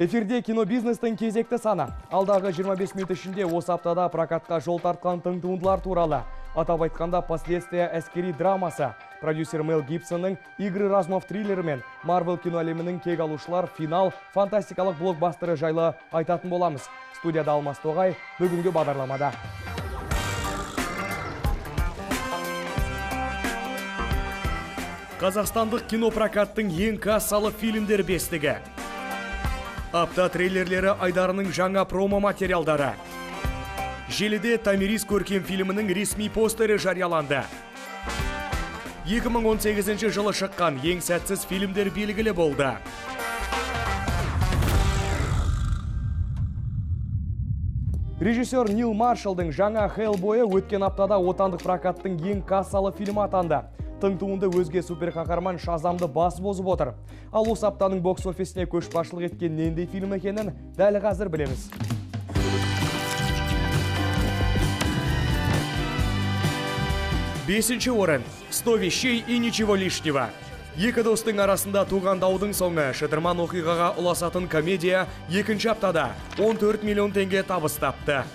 Эфирде кино бизнестің кезекті саны. Алдағы 25 минут ішінде осы аптада прокатқа жол тартқан тың туындылар туралы. Атап айтқанда «Последствия» әскери драмасы, продюсер Мел Гибсонның «Игры разумов» триллері мен Марвел кино әлемінің кек алушылар финал фантастикалық блокбастеры жайлы айтатын боламыз. Студияда Алмас Тоғай бүгінгі бағдарламада. Қазақстандық кинопрокаттың ең кассалы фильмдер бестігі. Апта трейлерлері айдарының жаңа промо материалдары. Желіде Томирис көркем фильмінің ресми постері жарияланды. 2018 жылы шыққан ең сәтсіз фильмдер белгілі болды. Режиссер Нил Маршалдың жаңа Хеллбойы өткен аптада отандық прокаттың ең кассалы фильмі атанды. Тың туынды өзге суперқаһарман Шазамды басып озып отыр. Ал осы аптаның бокс-офисіне көшбасшылық еткен нендей фильм екенін дәл қазір білеміз. Бесінші орын. 100 вещей и ничего лишнего. Екі достың арасында туған даудың соңы шытырман оқиғаға ұласатын комедия екінші аптада 14 миллион теңге табыс тапты.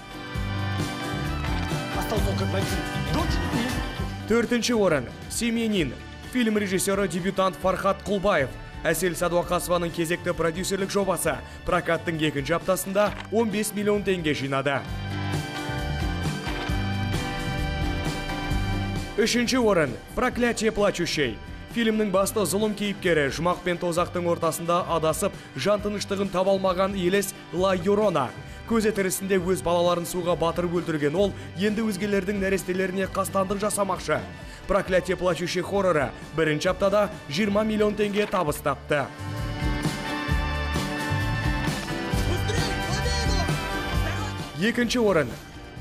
Төртінші орын. Семьянин. Фильм режиссері дебютант Фархат Құлбаев. Әсел Садуақасованың кезекті продюсерлік жобасы прокаттың екінші аптасында 15 миллион теңге жинады. Үшінші орын. Проклятие плачущей. Фильмнің басты зұлым кейіпкері жұмақ пен тозақтың ортасында адасып, жан тыныштығын таба алмаған елес Ла Юрона. Көзі тірісінде өз балаларын суға батырып өлтірген ол, енді өзгелердің нәрестелеріне қастандық жасамақшы. Проклятие плачущей хорроры бірінші аптада 20 миллион теңге табыс тапты. Екінші орын.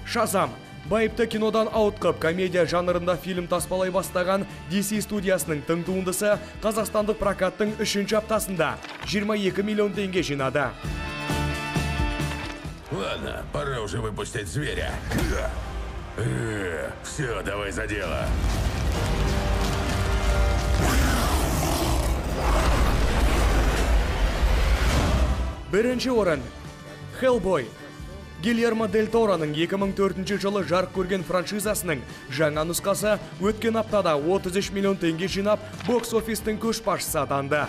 Шазам. Байыпты кинодан ауытқып, комедия жанрында фильм таспалай бастаған DC студиясының тың туындысы қазақстандық прокаттың үшінші аптасында 22 миллион теңге жинады. Ладно, пора уже выпустить зверя. Все, давай за дело. Бірінші орын. Хеллбой. Гильермо Дель Тороның 2004 жылы жарық көрген франшизасының жаңа нұсқасы өткен аптада 33 миллион теңге жинап, бокс-офистің көшбасшысы атанды.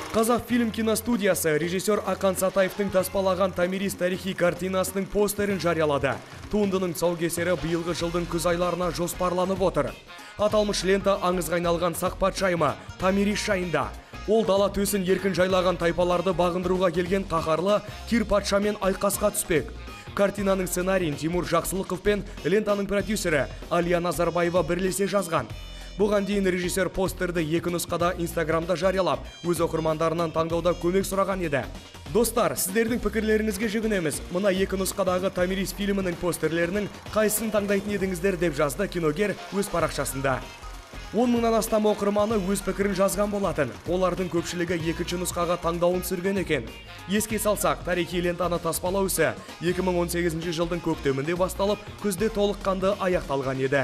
Қазақфильм киностудиясы режиссер Ақан Сатаевтың таспалаған Томирис тарихи картинасының постерін жариялады. Туындының тұсаукесері биылғы жылдың күз айларына жоспарланып отыр. Аталмыш лента аңызға айналған сақ патшайымы Томирис жайында. Ол дала төсін еркін жайлаған тайпаларды бағындыруға келген қаһарлы Кир патшамен айқасқа түспек. Картинаның сценарийін Тимур Жақсылықов пен лентаның продюсері Алия Назарбаева бірлесе жазған. Бұған дейін режиссер постерді екі нұсқада Инстаграмда жариялап, өз оқырмандарынан таңдауда көмек сұраған еді. Достар, сіздердің пікірлеріңізге жүгінеміз. Мұна екі нұсқадағы Томирис фильмінің постерлерінің қайсысын таңдайтын едіңіздер деп жазды киногер өз парақшасында. 10 мыңнан астам оқырманы өз пікірін жазған болатын. Олардың көпшілігі екінші нұсқаға таңдауын сүрген екен. Еске салсақ, тарихи лентаны таспалау ісі 2018 жылдың көктемінде басталып, күзде толыққанды аяқталған еді.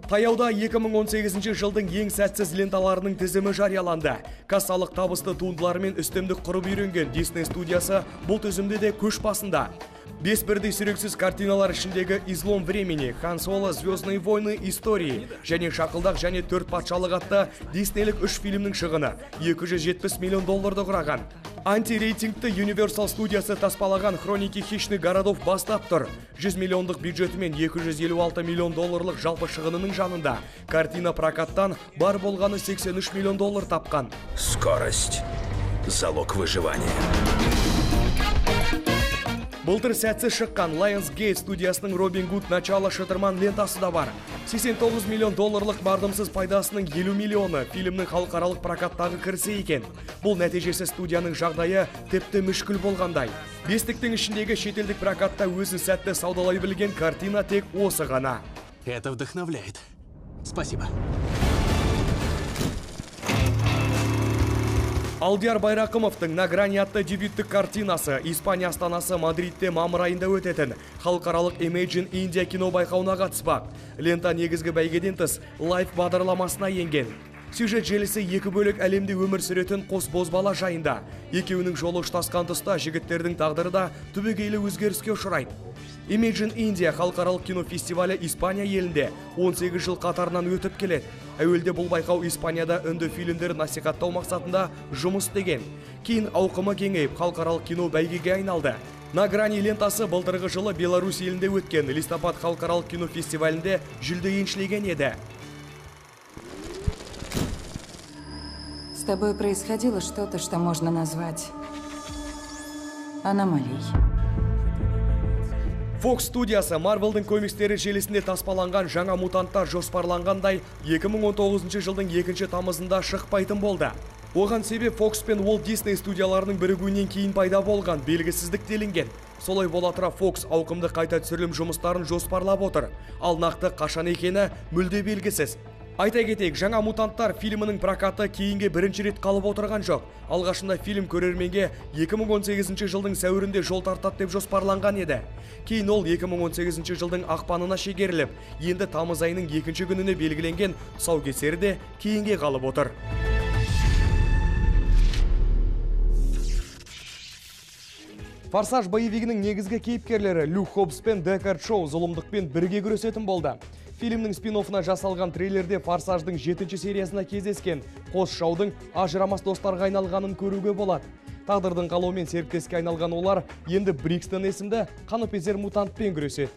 Таяуда 2018 жылдың ең сәтсіз ленталарының тізімі жарияланды. Кассалық табысты туындылармен үстемдік құрып үйренген Disney студиясы бұл тізімде де көш басында. 5 бірдей сүрексіз картиналар ішіндегі «Излом времени», «Хан Соло», «Звездные войны», «Истории» және «Шақылдақ» және «Төрт патшалық» атты Диснейлік 3 фильмнің шығыны 270 миллион долларды құраған. Анти-рейтингті Universal студиясы таспалаған «Хроники хищных городов» бастап тұр. 100 миллиондық бюджетімен 256 миллион долларлық жалпы шығынының жанында. Картина прокаттан бар болғаны 83 миллион доллар тапқан. Скорость. Залог выживания. Былтыр сәтсіз шыққан Lionsgate студиясының Робин Гуд начало шытырман лентасы да бар. 89 миллион долларлық мардымсыз пайдасының 50 миллионы фильмнің халықаралық прокаттағы кірісі екен. Бұл нәтижесі студияның жағдайы тіпті мүшкіл болғандай. Бестіктің ішіндегі шетелдік прокатта өзін сәтті саудалай білген картина тек осы ғана. Это вдохновляет. Спасибо. Алдияр Байрақымовтың «На грани» атты дебюттік картинасы Испания астанасы Мадридте мамыр айында өтетін халықаралық Imagine India кино байқауына қатыспақ. Лента негізгі бәйгеден тыс лайф бағдарламасына енген. Сюжет желісі екі бөлік әлемде өмір сүретін қос бозбала жайында. Екеуінің жолы ұштасқан тұста жігіттердің тағдыры да түбегейлі өзгеріске ұшырайды. Imagine India халықаралық кинофестивалі Испания елінде 18 жыл қатарынан өтіп келеді. Әуелде бұл байқау Испанияда үнді фильмдер насихаттау мақсатында жұмыс істеген. Кейін ауқымы кеңейіп халықаралық кино бәйгеге айналды. «На грани» лентасы былтырғы жылы Беларусь елінде өткен листопад халықаралық кинофестивалінде жүлде еншілеген еді. С тобой происходило что-то, что можно назвать аномалией. Fox студиясы Marvel'дың комикстері желісінде таспаланған жаңа мутанттар жоспарланғандай 2019 жылдың 2 тамызында шықпайтын болды. Оған себеп Fox пен Walt Disney студияларының бірігуінен кейін пайда болған белгісіздік делінген. Солай бола тұра Fox ауқымды қайта түсірілім жұмыстарын жоспарлап отыр. Ал нақты қашан екені мүлде белгісіз. Айта кетейік, жаңа мутанттар фильмінің прокаты кейінге бірінші рет қалып отырған жоқ. Алғашында фильм көрерменге 2018 жылдың сәуірінде жол тартады деп жоспарланған еді. Кейін ол 2018 жылдың ақпанына шегеріліп, енді тамыз айының 2 күніне белгіленген тұсаукесері де кейінге қалып отыр. Форсаж боевигінің негізгі кейіпкерлері Люк Хоббс пен Декард Шоу зұлымдықпен бірге күресетін болды. Фильмнің спин-оффына жасалған трейлерде Форсаждың 7 сериясына кездескен қос шаудың ажырамас достарға айналғанын көруге болады. Тағдырдың қалауымен серіктеске айналған олар енді Брикстон есімді қаныпезер мутантпен күреседі.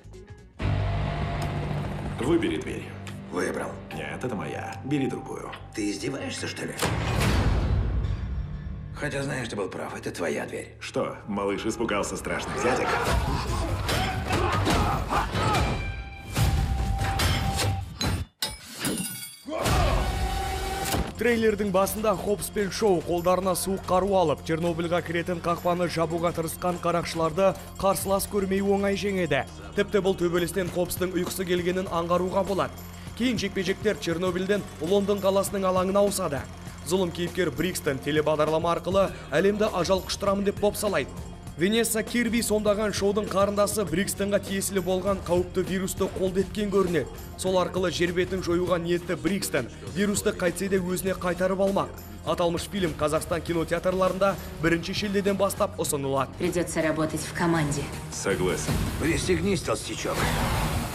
Выбери дверь. Выбрал. Нет, это моя. Бери другую. Ты издеваешься, что ли? Хотя знаешь, ты был прав, это твоя дверь. Что, малыш испугался страшных дядек? Трейлердің басында Хоббс пен Шоу қолдарына суық қару алып, Чернобыльға кіретін қақпаны жабуға тырысқан қарақшыларды қарсылас көрмей оңай жеңеді. Тіпті бұл төбелестен Хоббстың ұйқысы келгенін аңғаруға болады. Кейін жекпе-жектер Чернобыльден Лондон қаласының алаңына ауысады. Зұлым кейіпкер Брикстон телебағдарлама арқылы әлемді ажал құштырамын деп бопсалайды. Венесса Кирби сомдаған Шоудың қарындасы Брикстонға тиесілі болған қауіпті вирусты қолдеткен көрінеді. Сол арқылы жер бетін жоюға ниетті Брикстон вирусты қайтсе де өзіне қайтарып алмақ. Аталмыш фильм Қазақстан кинотеатрларында 1 шілдеден бастап ұсынылады. Придется работать в команде. Согласен. Пристегнись, толстячок.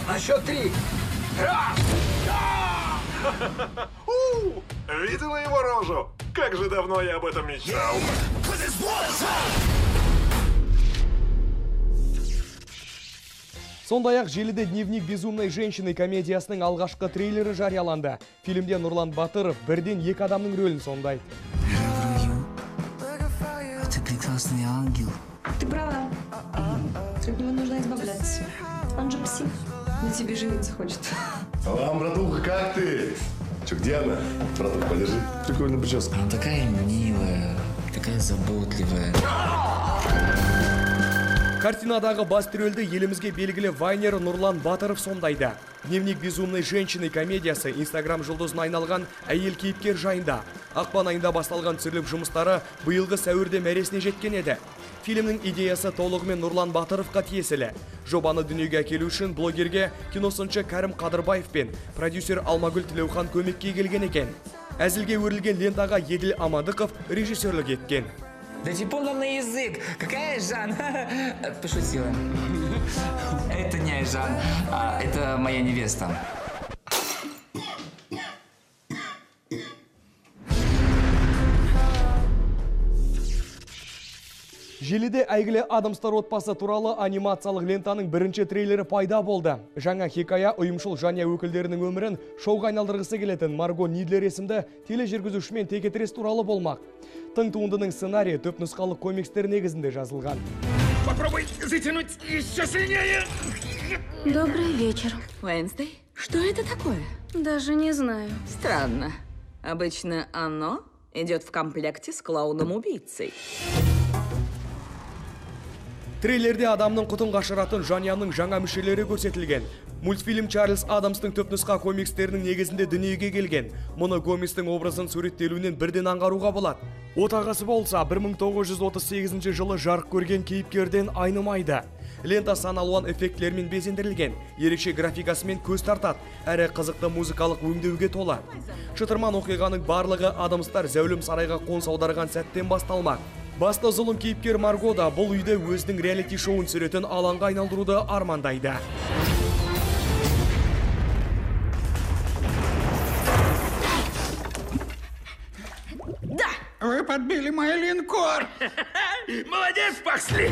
На счет 3. Раз! Видела его рожу? Как же давно я об этом мечтал. Сондай-ақ желіде «Дневник безумной женщины» комедиясының алғашқы трейлері жарияланды. Фильмде Нұрлан Батыров бірден 2 адамның рөлін сомдайды. Ты прекрасный ангел. Ты права. От него нужно избавляться. Он же псих. На тебе жениться хочет. Салам, братуха, как ты? Че, где она? Братуха, подержи. Прикольная прическа. Она такая милая, такая заботливая. Картинадағы бас рөлді елімізге белгілі вайнер Нұрлан Батыров сомдайды. «Дневник безумной женщины» комедиясы Instagram жұлдызына айналған әйел кейіпкер жайында. Ақпан айында басталған түсірілім жұмыстары биылғы сәуірде мәресіне жеткен еді. Фильмнің идеясы толығымен Нұрлан Батыровқа тиесілі. Жобаны дүниеге әкелу үшін блогерге киносыншы Кәрім Қадырбаев пен продюсер Алмагүл Тілеухан көмекке келген екен. Әзілге өрілген лентаға Еділ Амадықов режиссерлік еткен. Да типун вам на язык! Какая Жан? Пошутила. Это не Жан, это моя невеста. Желіде әйгілі Адамстар отбасы туралы анимациялық лентаның бірінші трейлері пайда болды. Жаңа хикая ұйымшыл жаня өкілдерінің өмірін шоуға айналдырғысы келетін Марго Нидлер есімді тележүргізушімен текетірес туралы болмақ. Тың туындының сценарийі төп нұсқалық комикстер негізінде жазылған. Попробуй затянуть еще сильнее. Добрый вечер. Уэнсдей? Что это такое? Даже не знаю. Странно. Обычно оно идет в комплекте с клоуном-убийцей. Трейлерде адамның құтын қашыратын жанұяның жаңа мүшелері көрсетілген. Мультфильм Чарльз Адамстың түпнұсқа комикстерінің негізінде дүниеге келген. Мұны Гоместің образын суреттелуінен бірден аңғаруға болады. Отағасы болса 1938 жылы жарық көрген кейіпкерден айнымайды. Лента сан алуан эффектлермен безендірілген, ерекше графикасымен көз тартады, әрі қызықты музыкалық өңдеуге толы. Шытырман оқиғаның барлығы Адамстар зәулім сарайға қоныс аударған сәттен басталмақ. Басты зұлым кейіпкер Марго да бұл үйді өзінің реалити шоуын түсіретін алаңға айналдыруды армандайды. Да! Вы подбили мой линкор! Молодец, спасли!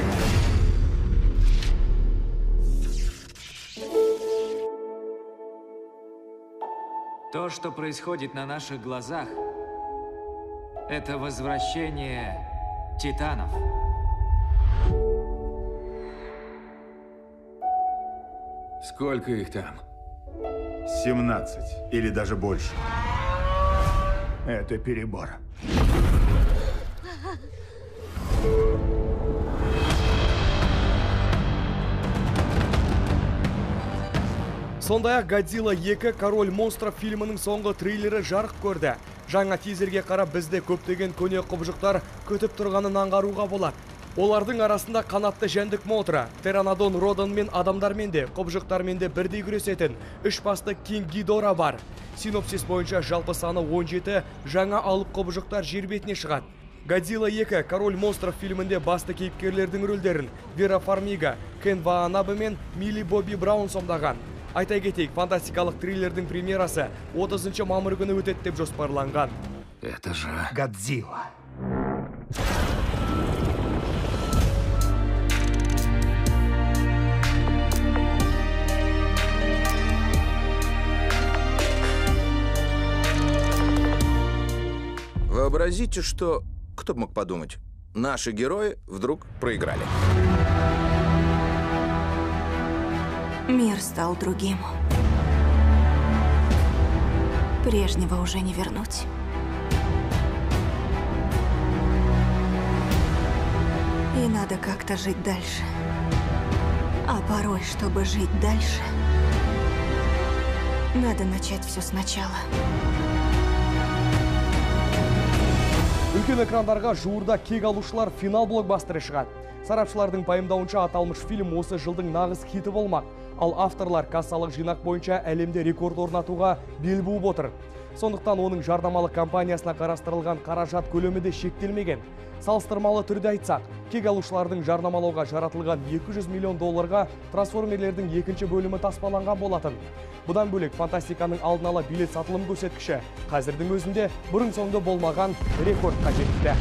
То, что происходит на наших глазах, это возвращение титанов. Сколько их там? 17 или даже больше. Это перебор. Сондай-ақ Годзилла 2 Король монстров фильмінің соңғы трейлері жарық көрді. Жаңа тизерге қарап бізде көптеген көне құбыжықтар көтіп тұрғанын аңғаруға болады. Олардың арасында қанатты жәндік Мотра, Птеранодон Родан адамдармен де, құбыжықтармен де бірдей күресетін үш басты Кинг Гидора бар. Синопсис бойынша жалпы саны 17 жаңа алып құбыжықтар жер бетіне шығады. Годзилла 2 Король монстров фильмінде басты кейіпкерлердің рөлдерін Вера Фармига, Кен Ваанабе мен Милли Бобби Браун сомдаған. Айта кетейік, фантастикалық триллердің премьерасы 30 мамыр күні өтеді деп жоспарланған. Это же Годзилла. Вообразите, что... Кто бы мог подумать? Наши герои вдруг проиграли. Мир стал другим. Прежнего уже не вернуть. И надо как-то жить дальше. А порой, чтобы жить дальше, надо начать все сначала. Үлкен экрандарға жуырда кек алушылар финал блокбастері шығады. Сарапшылардың пайымдауынша аталмыш фильм осы жылдың нағыз хиті болмақ. Ал авторлар кассалық жинақ бойынша әлемде рекорд орнатуға бел буып отыр. Сондықтан оның жарнамалық компаниясына қарастырылған қаражат көлемі де шектелмеген. Салыстырмалы түрде айтсақ, кек алушылардың жарнамалауға жаратылған $200 миллион трансформерлердің екінші бөлімі таспаланған болатын. Бұдан бөлек фантастиканың алдын ала билет сатылым көрсеткіші қазірдің өзінде бұрын соңды болмаған рекордқа жетті.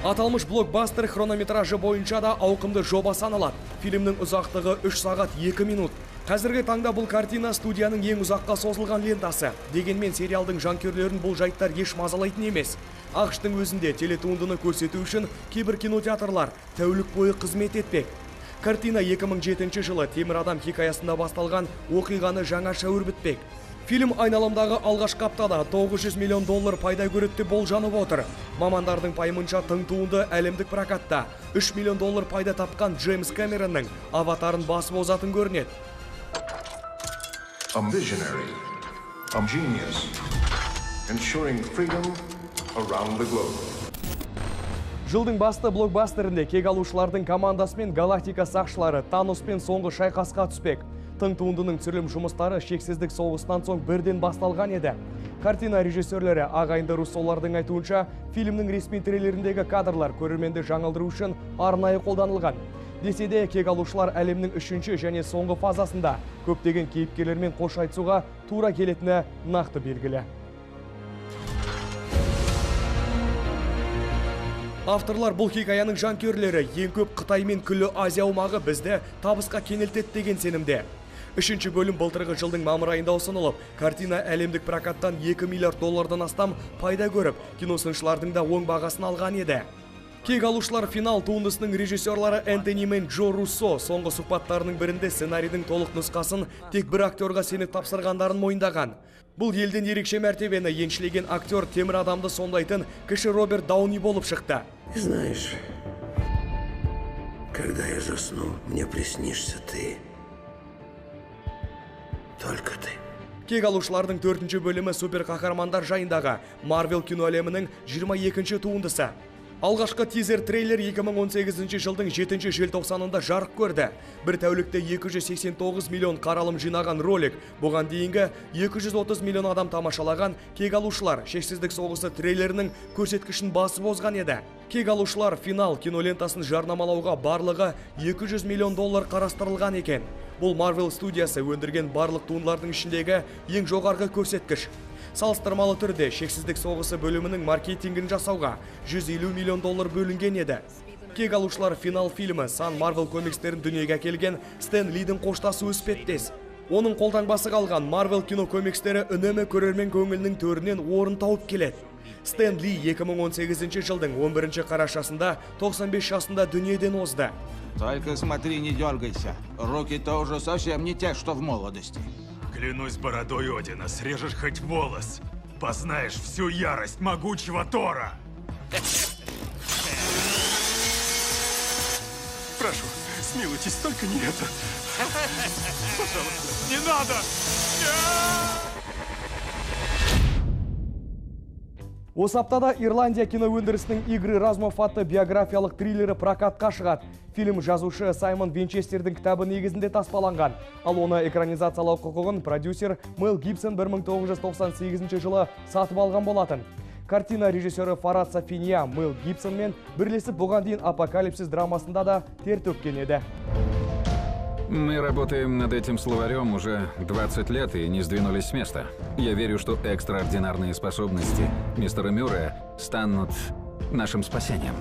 Аталмыш блокбастер хронометражы бойынша да ауқымды жоба саналады. Фильмнің ұзақтығы 3 сағат 2 минут. Қазіргі таңда бұл картина студияның ең ұзаққа созылған лентасы. Дегенмен сериалдың жанкүйерлерін бұл жайттар еш мазалайтын емес. ақш-тың өзінде телетуындыны көрсету үшін кейбір кинотеатрлар тәулік бойы қызмет етпек. Картина 2007 жылы Темір адам хикаясында басталған оқиғаны жаңаша өрбітпек. Фильм айналамдағы алғашқы аптада $900 миллион пайда көреді деп болжанып отыр. Мамандардың пайымынша тың туынды әлемдік прокатта $3 миллион пайда тапқан Джеймс Кэмеронның аватарын басып озатын көрінеді. I'm visionary. I'm genius. Ensuring freedom around the globe. Жылдың басты блокбастерінде кек алушылардың командасымен галактика сақшылары Таноспен соңғы шайқасқа түспек. Тың туындының түсірілім жұмыстары шексіздік соғысынан соң бірден басталған еді. Картина режиссерлері ағайынды руссолардың айтуынша, фильмнің ресми трейлеріндегі кадрлар көрерменді жаңылдыру үшін арнайы қолданылған. Десе де кек алушылар әлемнің үшінші және соңғы фазасында көптеген кейіпкерлермен қош айтысуға тура келетіні нақты белгілі. Авторлар бұл хикаяның жанкүйерлері ең көп Қытай мен күллі Азия аумағы бізді табысқа кенелтеді деген сенімде. Үшінші бөлім былтырғы жылдың мамыр айында ұсынылып, картина әлемдік прокаттан $2 миллиард астам пайда көріп, киносыншылардың да оң бағасын алған еді. Кек алушылар финал туындысының режиссерлары Энтони мен Джо Руссо соңғы сұхбаттарының бірінде сценарийдің толық нұсқасын тек бір актерға сеніп тапсырғандарын мойындаған. Бұл елден ерекше мәртебені еншілеген актер темір адамды сомдайтын кіші Роберт Дауни болып шықты. Знаешь, когда я засну, мне приснишься ты. Только ты. Кек алушылардың 4-ші бөлімі супер қаһармандар жайындағы Марвел кино әлемінің 22-ші туындысы. Алғашқы тизер трейлер 2018 жылдың 7 желтоқсанында жарық көрді. Бір тәулікте 289 миллион қаралым жинаған ролик. Бұған дейінгі 230 миллион адам тамашалаған Кек алушылар шексіздік соғысы трейлерінің көрсеткішін басып озған еді. Кек алушылар финал кинолентасын жарнамалауға барлығы $200 миллион қарастырылған екен. Бұл Marvel студиясы өндірген барлық туындылардың ішіндегі ең жоғарғы көрсеткіш. Салыстырмалы түрде шексіздік соғысы бөлімінің маркетингін жасауға $150 миллион бөлінген еді. Кек алушылар финал фильмі сан Marvel комикстерін дүниеге әкелген Стэн Лидің қоштасуы іспеттес. Оның қолтаңбасы қалған Marvel кино комикстері үнемі көрермен көңілінің төрінен орын тауып келеді. Стэн Ли 2018 жылдың 11 қарашасында 95 жасында дүниеден озды. Только смотри, не дергайся. Руки-то уже совсем не те, что в молодости. Клянусь бородой Одина, срежешь хоть волос. Познаешь всю ярость могучего Тора. Прошу, смилуйтесь, только не это. Пожалуйста, не надо! Осы аптада Ирландия киноөндірісінің «Игры разумов» атты биографиялық триллері прокатқа шығады. Фильм жазушы Саймон Винчестердің кітабы негізінде таспаланған. Ал оны экранизациялау құқығын продюсер Мел Гибсон 1998 жылы сатып алған болатын. Картина режиссері Фарад Сафиния Мел Гибсонмен бірлесіп бұған дейін «Апокалипсис» драмасында да тер төккен еді. Мы работаем над этим словарем уже 20 лет и не сдвинулись с места. Я верю, что экстраординарные способности мистера Мюррея станут нашим спасением.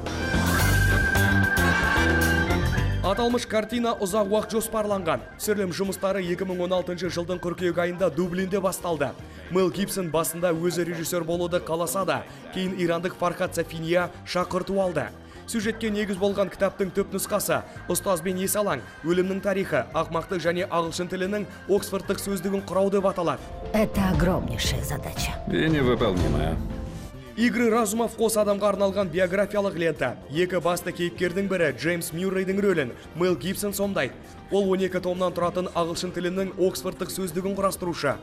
Аталмыш картина ұзақ уақыт жоспарланған. Түсірілім жұмыстары 2016 жылдың қыркүйек айында Дублинде басталды. Мел Гибсон басында өзі режиссер болуды қаласа да, кейін ирандық Фархад Сафиния шақырту алды. Сюжетке негіз болған кітаптың төп нұсқасы «Ұстаз бен есалаң. Өлімнің тарихы, ақмақтық және ағылшын тілінің Оксфордтық сөздігін құрау деп аталады. Это огромнейшая задача. И невыполнимая. «Игры разумов» қос адамға арналған биографиялық лента. Екі басты кейіпкердің бірі Джеймс Мюррейдің рөлін Мел Гибсон сомдайды. Ол 12 томнан тұратын ағылшын тілінің Оксфордтық сөздігін құрастырушы.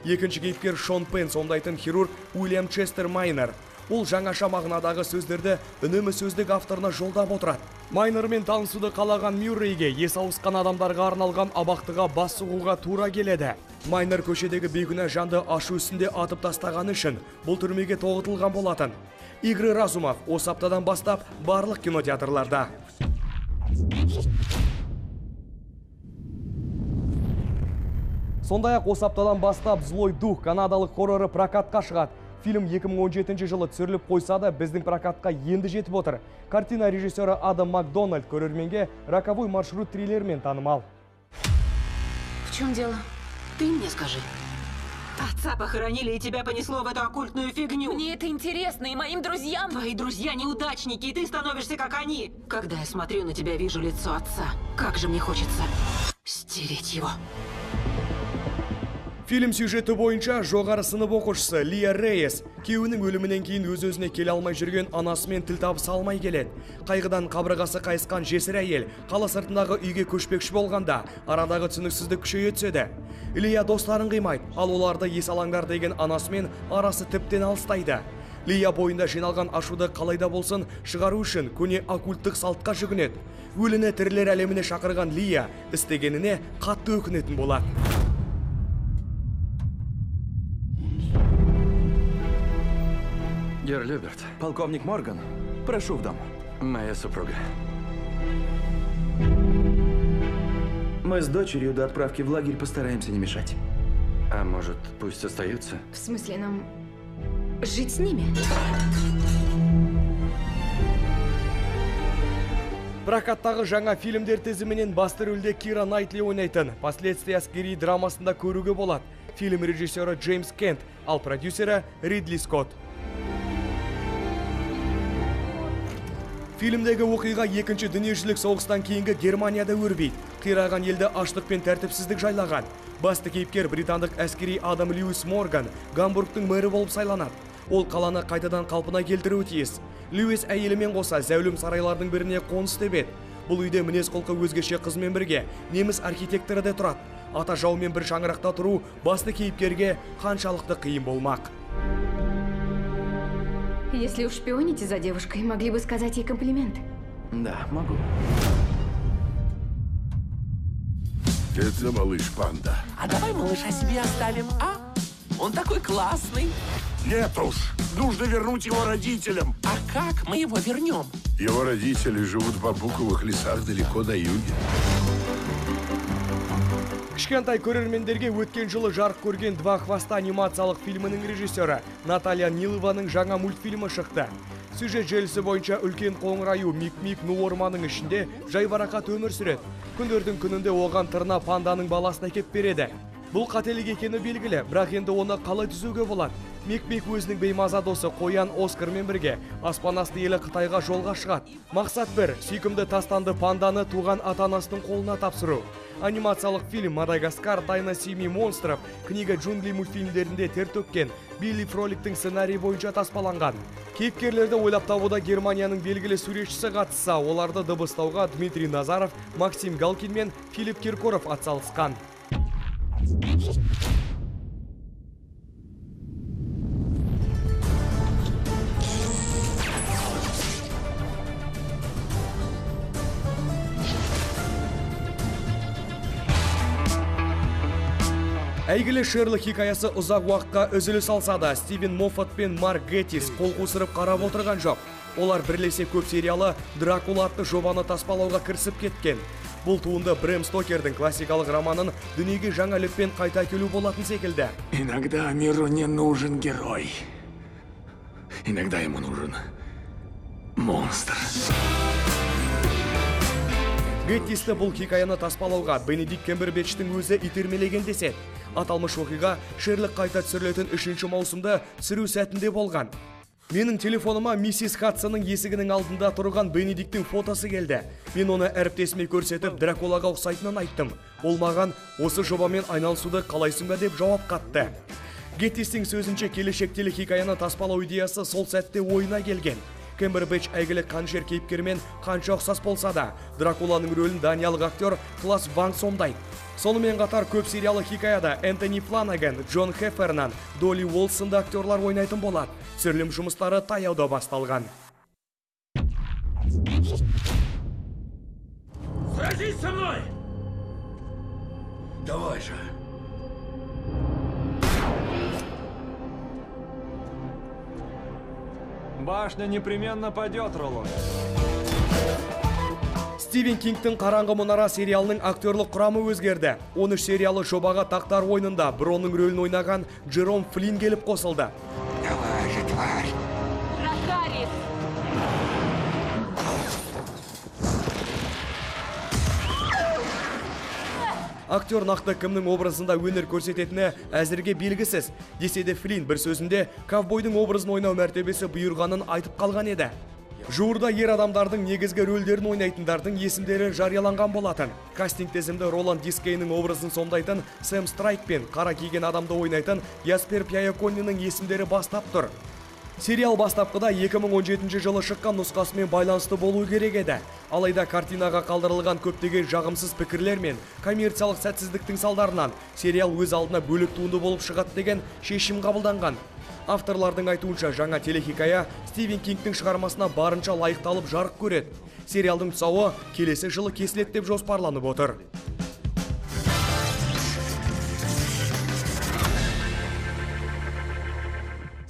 Екінші кейіпкер Шон Пен сомдайтын хирург Уильям Честер Майнер. Ол жаңаша мағынадағы сөздерді үнемі сөздік авторына жолдап отырады. Майнермен танысуды қалаған Мюррейге ес ауысқан адамдарға арналған абақтыға бас сұғуға тура келеді. Майнер көшедегі бейкүнә жанды ашу үстінде атып тастаған үшін бұл түрмеге тоғытылған болатын. «Игры разумов» осы аптадан бастап барлық кинотеатрларда. Сондай-ақ осы аптадан бастап «Злой дух» канадалық хорроры прокатқа шығады. Фильм 2017 жылы түсіріліп қойса да, біздің прокатқа енді жетіп отыр. Картина режиссері Адам Макдональд көрерменге роковой маршрут триллермен танымал. В чем дело? Ты мне скажи. Отца похоронили, и тебя понесло в эту оккультную фигню. Мне это интересно, и моим друзьям. Твои друзья неудачники, и ты становишься как они. Когда я смотрю на тебя, вижу лицо отца. Как же мне хочется стереть его. Фильм сюжеті бойынша жоғары сынып оқушысы Лия Рейес күйеуінің өлімінен кейін өз-өзіне келе алмай жүрген анасымен тіл табыса алмай келеді. Қайғыдан қабырғасы қайысқан жесір әйел қала сыртындағы үйге көшпекші болғанда арадағы түсініксіздік күшейе түседі. Лия достарын қимайды, ал оларды есалаңдар деген анасымен арасы тіптен алыстайды. Лия бойында жиналған ашуды қалайда болсын шығару үшін көне оккульттық салтқа жүгінеді. Өліні тірілер әлеміне шақырған Лия істегеніне қатты өкінетін болады. Герр Люберт, полковник Морган, прошу в дом. Моя супруга. Мы с дочерью до отправки в лагерь постараемся не мешать. А может, пусть остаются? В смысле, нам жить с ними? Прокаттағы жаңа фильмдер тізімінен басты рөлде Кира Найтли ойнайтын «Последствия әскери» драмасында көруге болады. Фильм режиссері Джеймс Кент, ал продюсері Ридли Скотт. Фильмдегі оқиға екінші дүниежүзілік соғыстан кейінгі Германияда өрбейді. Қираған елді аштық пен тәртіпсіздік жайлаған. Басты кейіпкер британдық әскери адам Льюис Морган Гамбургтың мэрі болып сайланады. Ол қаланы қайтадан қалпына келтіруі тиіс. Льюис әйелімен қоса зәулім сарайлардың біріне қоныс тебеді. Бұл үйде мінез құлқы өзгеше қызмен бірге неміс архитекторы да тұрады. Ата жаумен бір шаңырақта тұру басты кейіпкерге қаншалықты қиын болмақ. Если уж шпионите за девушкой, могли бы сказать ей комплимент. Да, могу. Это малыш Панда. А давай малыша себе оставим, а? Он такой классный. Нет уж, нужно вернуть его родителям. А как мы его вернем? Его родители живут в бамбуковых лесах далеко на юге. Кішкентай көрермендерге өткен жылы жарық көрген «Два хвоста» анимациялық фильмінің режиссері Наталья Нилованың жаңа мультфильмі шықты. Сюжет желісі бойынша үлкен қоңыраю Мик-Мик ну орманың ішінде жайбарақат өмір сүреді. Күндердің күнінде оған тырна панданың баласын әкеп береді. Бұл қателік екені белгілі, бірақ енді оны қалай түзеуге болады? Мик-Мик өзінің беймаза досы қоян Оскармен бірге аспан асты елі Қытайға жолға шығады. Мақсат бір, сүйкімді тастанды панданы туған ата-анасының қолына тапсыру. Анимациялық фильм «Мадагаскар. Тайна семи монстров» книга джунгли мультфильмдерінде тер төккен Билли Фроликтің сценарийі бойынша таспаланған. Кейіпкерлерді ойлап табуда Германияның белгілі суретшісі қатысса, оларды дыбыстауға Дмитрий Назаров, Максим Галкин мен Филипп Киркоров атсалысқан. Әйгілі Шерлок хикаясы ұзақ уақытқа үзіліс алса да, Стивен Моффат пен Марк Геттис қол қусырып қарап отырған жоқ. Олар бірлесе көп сериалы «Дракула» атты жобаны таспалауға кірісіп кеткен. Бұл туынды Брэм Стокердің классикалық романын дүниеге жаңа леппен қайта келу болатын секілді. Иногда миру не нужен герой. Иногда ему нужен монстр. Геттисті бұл хикаяны таспалауға Бенедикт Камбербэтчтің өзі итермелеген деседі. Аталмыш оқиға Шерлок қайта түсірілетін 3-ші маусымда түсіру сәтінде болған. Менің телефоныма миссис Хадсонның есігінің алдында тұрған Бенедикттің фотосы келді. Мен оны әріптесіме көрсетіп, Дракулаға ұқсайтынын айттым. Ол маған осы жобамен айналысуды қалайсың ба деп жауап қатты. Геттистің сөзінше келешек телехикаяны таспалау идеясы сол сәтте ойына келген. Камбербэтч әйгілі қаншер кейіпкермен қанша ұқсас болса да, Дракуланың рөлін даниялық актер Клас Ван сомдайды. Сонымен қатар көп сериалы хикаяда Энтони Фланаган, Джон Хеффернан, Долли Уолс сынды актерлар ойнайтын болады. Түсірілім жұмыстары таяуда басталған. Сразись со мной! Давай же! Башня непременно падет, Роланд. Стивен Кингтің «Қараңғы мұнара» сериалының актерлық құрамы өзгерді. 13 сериалы жобаға тақтар ойынында Бронның рөлін ойнаған Джером Флинн келіп қосылды. Давай же, тварь! Актер нақты кімнің образында өнер көрсететіні әзірге белгісіз. Десе де Флинн бір сөзінде ковбойдың образын ойнау мәртебесі бұйырғанын айтып қалған еді. Жуырда ер адамдардың негізгі рөлдерін ойнайтындардың есімдері жарияланған болатын. Кастинг тізімді Роланд Дискейнің образын сомдайтын Сэм Страйк пен қара киген адамды ойнайтын Яспер Пьяяконнің есімдері бастап тұр. Сериал бастапқыда 2017 жылы шыққан нұсқасымен байланысты болу керек еді. Алайда картинаға қалдырылған көптеген жағымсыз пікірлер мен коммерциялық сәтсіздіктің салдарынан сериал өз алдына бөлек туынды болып шығады деген шешім қабылданған. Авторлардың айтуынша жаңа телехикая Стивен Кингтің шығармасына барынша лайықталып жарық көреді. Сериалдың тұсауы келесі жылы кесіледі деп жоспарланып отыр.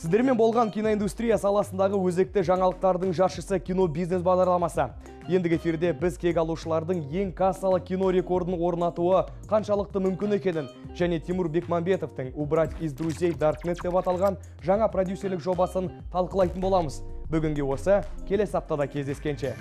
Сіздермен болған киноиндустрия саласындағы өзекті жаңалықтардың жаршысы кино бизнес бағдарламасы. Ендігі эфирде біз кек алушылардың ең кассалы кино рекордын орнатуы қаншалықты мүмкін екенін және Тимур Бекмамбетовтың «Убрать из друзей Даркнет» деп аталған жаңа продюсерлік жобасын талқылайтын боламыз. Бүгінге осы, келесі аптада кездескенше.